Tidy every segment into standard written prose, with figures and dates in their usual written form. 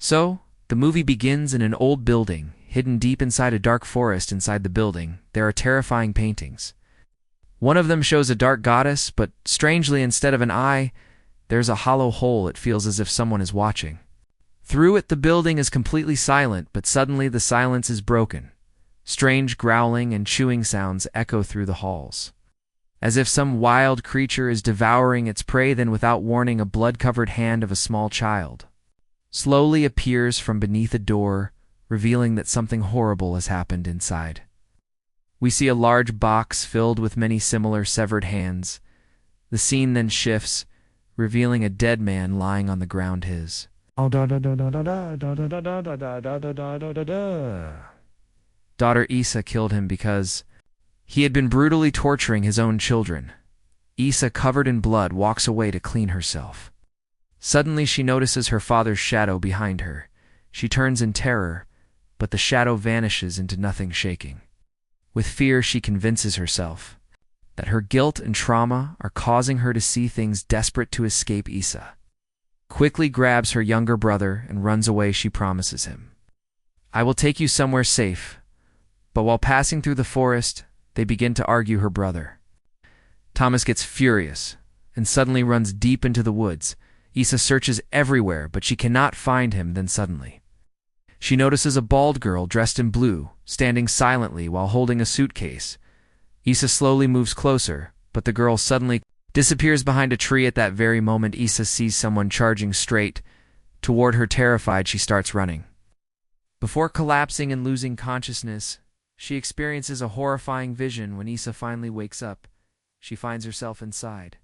So, the movie begins in an old building, hidden deep inside a dark forest. Inside the building, there are terrifying paintings. One of them shows a dark goddess, but strangely, instead of an eye, there's a hollow hole. It feels as if someone is watching. Through it, the building is completely silent, but suddenly the silence is broken. Strange growling and chewing sounds echo through the halls, as if some wild creature is devouring its prey. Then, without warning, a blood-covered hand of a small child slowly appears from beneath a door, revealing that something horrible has happened inside. We see a large box filled with many similar severed hands. The scene then shifts, revealing a dead man lying on the ground. His daughter Isa killed him because he had been brutally torturing his own children. Isa, covered in blood, walks away to clean herself. Suddenly she notices her father's shadow behind her. She turns in terror, but the shadow vanishes into nothing, shaking. With fear, she convinces herself that her guilt and trauma are causing her to see things. Desperate to escape, Isa quickly grabs her younger brother and runs away. She promises him, "I will take you somewhere safe." But while passing through the forest, they begin to argue. Her brother, Thomas, gets furious and suddenly runs deep into the woods. Isa searches everywhere, but she cannot find him. Then suddenly, she notices a bald girl dressed in blue, standing silently while holding a suitcase. Isa slowly moves closer, but the girl suddenly disappears behind a tree. At that very moment, Isa sees someone charging straight toward her. Terrified, she starts running. Before collapsing and losing consciousness, she experiences a horrifying vision. When Isa finally wakes up, she finds herself inside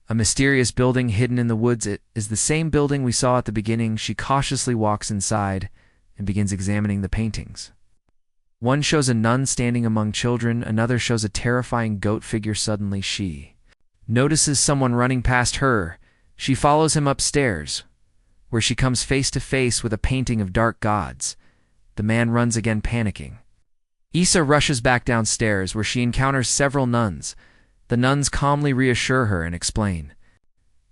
a mysterious building hidden in the woods. It is the same building we saw at the beginning. She cautiously walks inside and begins examining the paintings. One shows a nun standing among children, another shows a terrifying goat figure. Suddenly she notices someone running past her. She follows him upstairs, where she comes face to face with a painting of dark gods. The man runs again, panicking. Isa rushes back downstairs, where she encounters several nuns. The nuns calmly reassure her and explain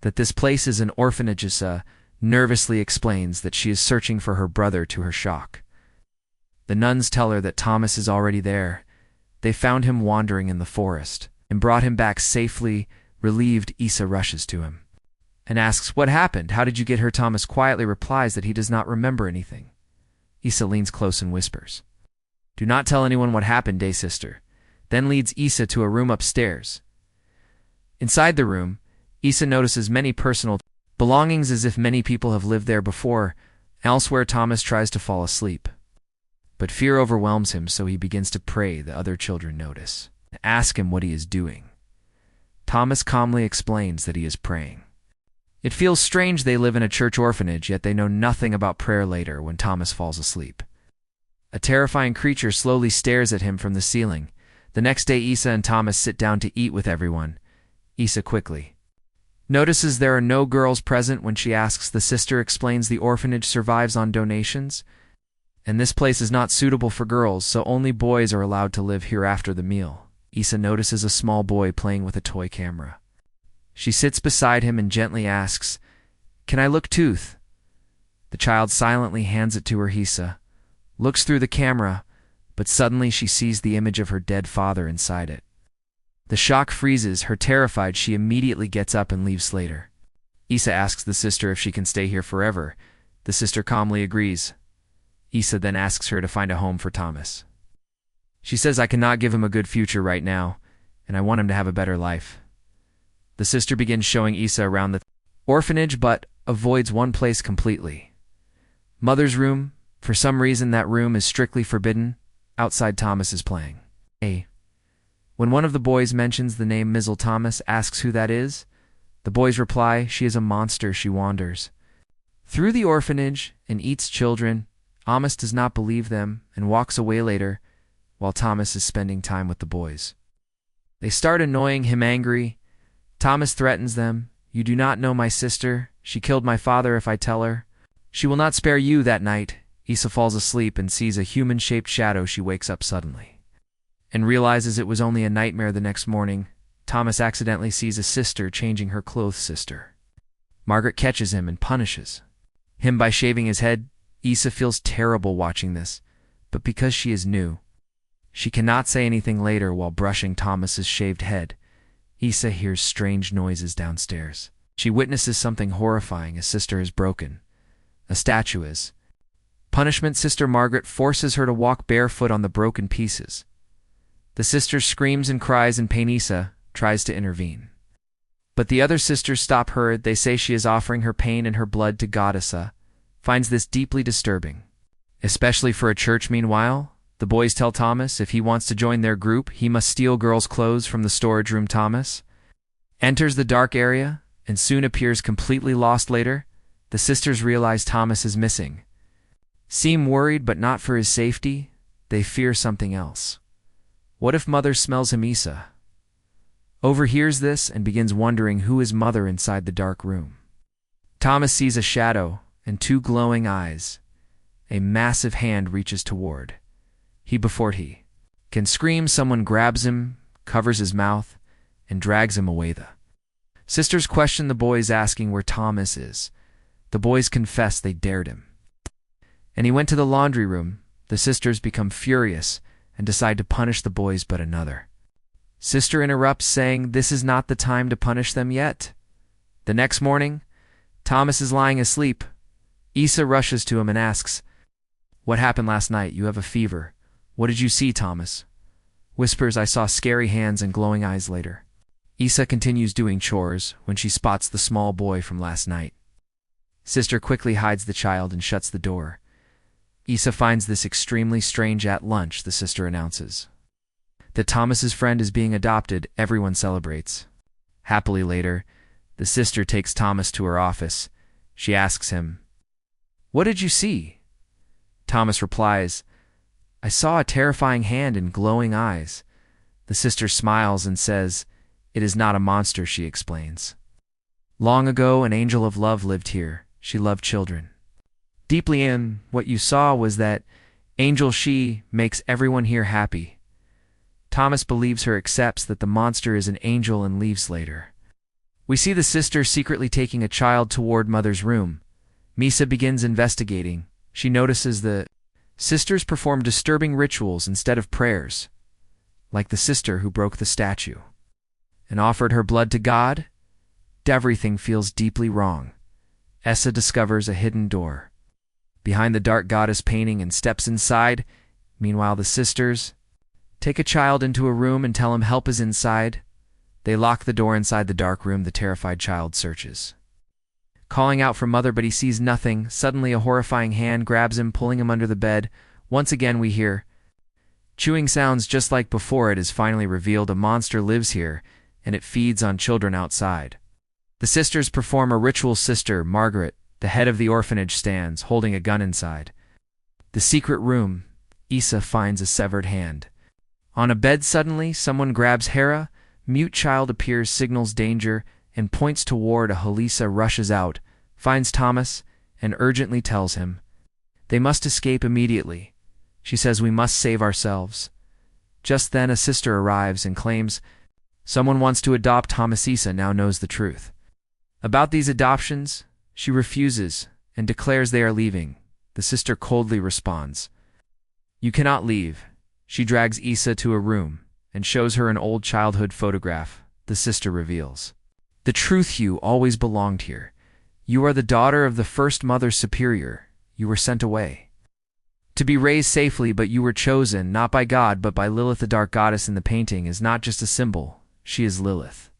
that this place is an orphanage. Isa nervously explains that she is searching for her brother. To her shock, the nuns tell her that Thomas is already there. They found him wandering in the forest and brought him back safely. Relieved, Isa rushes to him and asks, "What happened? How did you get her?" Thomas quietly replies that he does not remember anything. Isa leans close and whispers, "Do not tell anyone what happened, sister," then leads Isa to a room upstairs. Inside the room, Isa notices many personal belongings, as if many people have lived there before. Elsewhere, Thomas tries to fall asleep, but fear overwhelms him, so he begins to pray. The other children notice and ask him what he is doing. Thomas calmly explains that he is praying. It feels strange. They live in a church orphanage, yet they know nothing about prayer. Later, when Thomas falls asleep, a terrifying creature slowly stares at him from the ceiling. The next day, Isa and Thomas sit down to eat with everyone. Isa quickly notices there are no girls present. When she asks, the sister explains the orphanage survives on donations, and this place is not suitable for girls, so only boys are allowed to live here. After the meal, Isa notices a small boy playing with a toy camera. She sits beside him and gently asks, "Can I look tooth?" The child silently hands it to her. Isa looks through the camera, but suddenly she sees the image of her dead father inside it. The shock freezes her. Terrified, she immediately gets up and leaves. Later, Isa asks the sister if she can stay here forever. The sister calmly agrees. Isa then asks her to find a home for Thomas. She says, "I cannot give him a good future right now, and I want him to have a better life." The sister begins showing Isa around the orphanage, but avoids one place completely. Mother's room. For some reason, that room is strictly forbidden. Outside, Thomas is playing. When one of the boys mentions the name Mizzle, Thomas asks who that is. The boys reply, "She is a monster." She wanders through the orphanage and eats children. Amos does not believe them and walks away. Later, while Thomas is spending time with the boys, they start annoying him. Angry, Thomas threatens them, "You do not know my sister. She killed my father. If I tell her, she will not spare you." That night, Isa falls asleep and sees a human-shaped shadow. She wakes up suddenly and realizes it was only a nightmare. The next morning, Thomas accidentally sees a sister changing her clothes. Sister Margaret catches him and punishes him by shaving his head. Isa feels terrible watching this, but because she is new, she cannot say anything later. While brushing Thomas's shaved head, Isa hears strange noises downstairs. She witnesses something horrifying. A sister is broken. A statue is. Punishment. Sister Margaret forces her to walk barefoot on the broken pieces. The sister screams and cries in pain. Isa tries to intervene, but the other sisters stop her. They say she is offering her pain and her blood to God. Isa finds this deeply disturbing, especially for a church. Meanwhile, the boys tell Thomas if he wants to join their group, he must steal girls' clothes from the storage room. Thomas enters the dark area and soon appears completely lost. Later, the sisters realize Thomas is missing. Seem worried, but not for his safety. They fear something else. What if Mother smells him? Isa overhears this and begins wondering who is Mother inside the dark room. Thomas sees a shadow and two glowing eyes. A massive hand reaches toward. Before he can scream, someone grabs him, covers his mouth, and drags him away. The sisters question the boys, asking where Thomas is. The boys confess they dared him, and he went to the laundry room. The sisters become furious and decide to punish the boys, but another sister interrupts, saying this is not the time to punish them yet. The next morning, Thomas is lying asleep. Isa rushes to him and asks, "What happened last night? You have a fever. What did you see?" Thomas whispers, "I saw scary hands and glowing eyes." Later, Isa continues doing chores when she spots the small boy from last night. Sister quickly hides the child and shuts the door. Isa finds this extremely strange. At lunch, the sister announces that Thomas's friend is being adopted. Everyone celebrates happily. Later, the sister takes Thomas to her office. She asks him, "What did you see?" Thomas replies, "I saw a terrifying hand and glowing eyes." The sister smiles and says, "It is not a monster," she explains. "Long ago, an angel of love lived here. She loved children deeply, and what you saw was that angel. She makes everyone here happy." Thomas believes her, accepts that the monster is an angel, and leaves. Later, we see the sister secretly taking a child toward Mother's room. Misa begins investigating. She notices the sisters perform disturbing rituals instead of prayers, like the sister who broke the statue and offered her blood to God. Everything feels deeply wrong. Essa discovers a hidden door behind the dark goddess painting and steps inside. Meanwhile, the sisters take a child into a room and tell him help is inside. They lock the door inside the dark room. The terrified child searches, calling out for Mother, but he sees nothing. Suddenly, a horrifying hand grabs him, pulling him under the bed. Once again, we hear chewing sounds just like before. It is finally revealed a monster lives here, and it feeds on children outside. The sisters perform a ritual. Sister Margaret, the head of the orphanage, stands, holding a gun inside the secret room. Isa finds a severed hand on a bed. Suddenly, someone grabs Hera. Mute child appears, signals danger, and points toward a Halisa. Rushes out, finds Thomas, and urgently tells him they must escape immediately. She says, "We must save ourselves." Just then, a sister arrives and claims someone wants to adopt Thomas. Isa now knows the truth about these adoptions. She refuses and declares they are leaving. The sister coldly responds, "You cannot leave." She drags Isa to a room and shows her an old childhood photograph. The sister reveals the truth: you always belonged here. You are the daughter of the first Mother Superior. You were sent away to be raised safely, but you were chosen not by God but by Lilith. The dark goddess in the painting is not just a symbol. She is Lilith.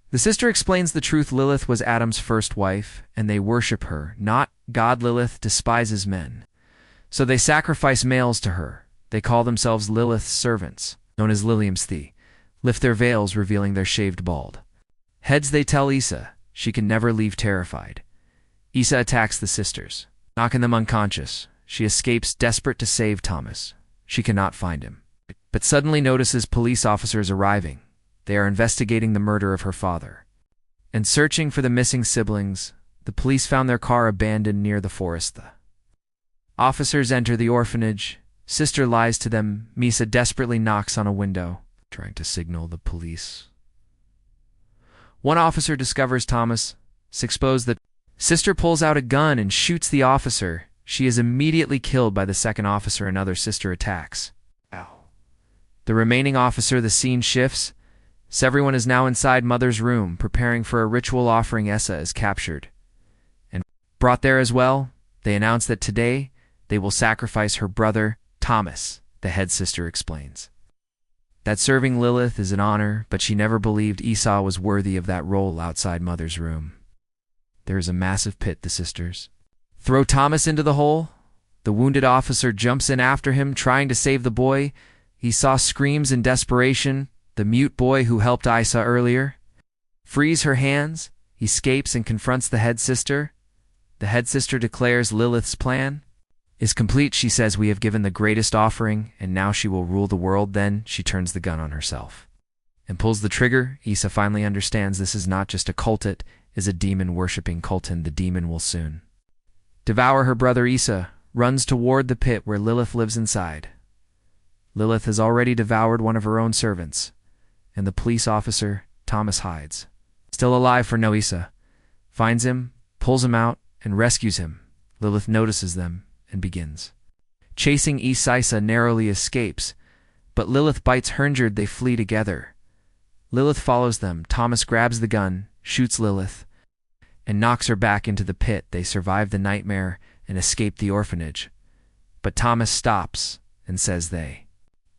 The sister explains the truth. Lilith was Adam's first wife, and they worship her, not God. Lilith despises men, so they sacrifice males to her. They call themselves Lilith's servants, known as Lilium's. They lift their veils, revealing their shaved bald heads. They tell Isa she can never leave. Terrified, Isa attacks the sisters, knocking them unconscious. She escapes, desperate to save Thomas. She cannot find him, but suddenly notices police officers arriving. They are investigating the murder of her father and searching for the missing siblings. The police found their car abandoned near the forest. The officers enter the orphanage. Sister lies to them. Misa desperately knocks on a window, trying to signal the police. One officer discovers Thomas. Exposed, the sister pulls out a gun and shoots the officer. She is immediately killed by the second officer and other sister attacks. The remaining officer, the scene shifts. Everyone is now inside Mother's room, preparing for a ritual offering. Issa is captured. And brought there as well, they announce that today they will sacrifice her brother, Thomas, the head sister explains. That serving Lilith is an honor, but she never believed Esau was worthy of that role outside Mother's room. There is a massive pit, the sisters throw Thomas into the hole. The wounded officer jumps in after him, trying to save the boy. Esau screams in desperation. The mute boy who helped Isa earlier frees her hands. He escapes and confronts the head sister. The head sister declares Lilith's plan is complete. She says, "We have given the greatest offering, and now she will rule the world." Then she turns the gun on herself and pulls the trigger. Isa finally understands this is not just a cult, it is a demon-worshipping cult, and the demon will soon devour her brother. Isa runs toward the pit where Lilith lives inside. Lilith has already devoured one of her own servants, and the police officer, Thomas, hides. Still alive for no, Isa finds him, pulls him out, and rescues him. Lilith notices them and begins chasing Isa. Isa narrowly escapes, but Lilith bites her injured. They flee together. Lilith follows them. Thomas grabs the gun, shoots Lilith, and knocks her back into the pit. They survive the nightmare and escape the orphanage. But Thomas stops and says they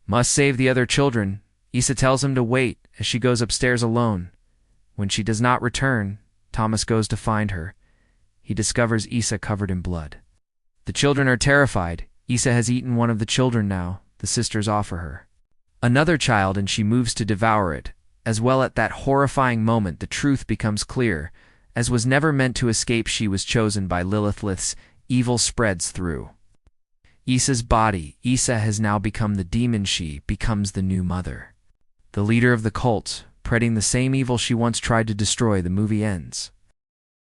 must save the other children. Isa tells him to wait as she goes upstairs alone. When she does not return, Thomas goes to find her. He discovers Isa covered in blood. The children are terrified. Isa has eaten one of the children now. The sisters offer her another child, and she moves to devour it as well. At that horrifying moment, the truth becomes clear. As was never meant to escape, she was chosen by Lilith. Lilith's evil spreads through Isa's body. Isa has now become the demon. She becomes the new mother, the leader of the cult, spreading the same evil she once tried to destroy. The movie ends.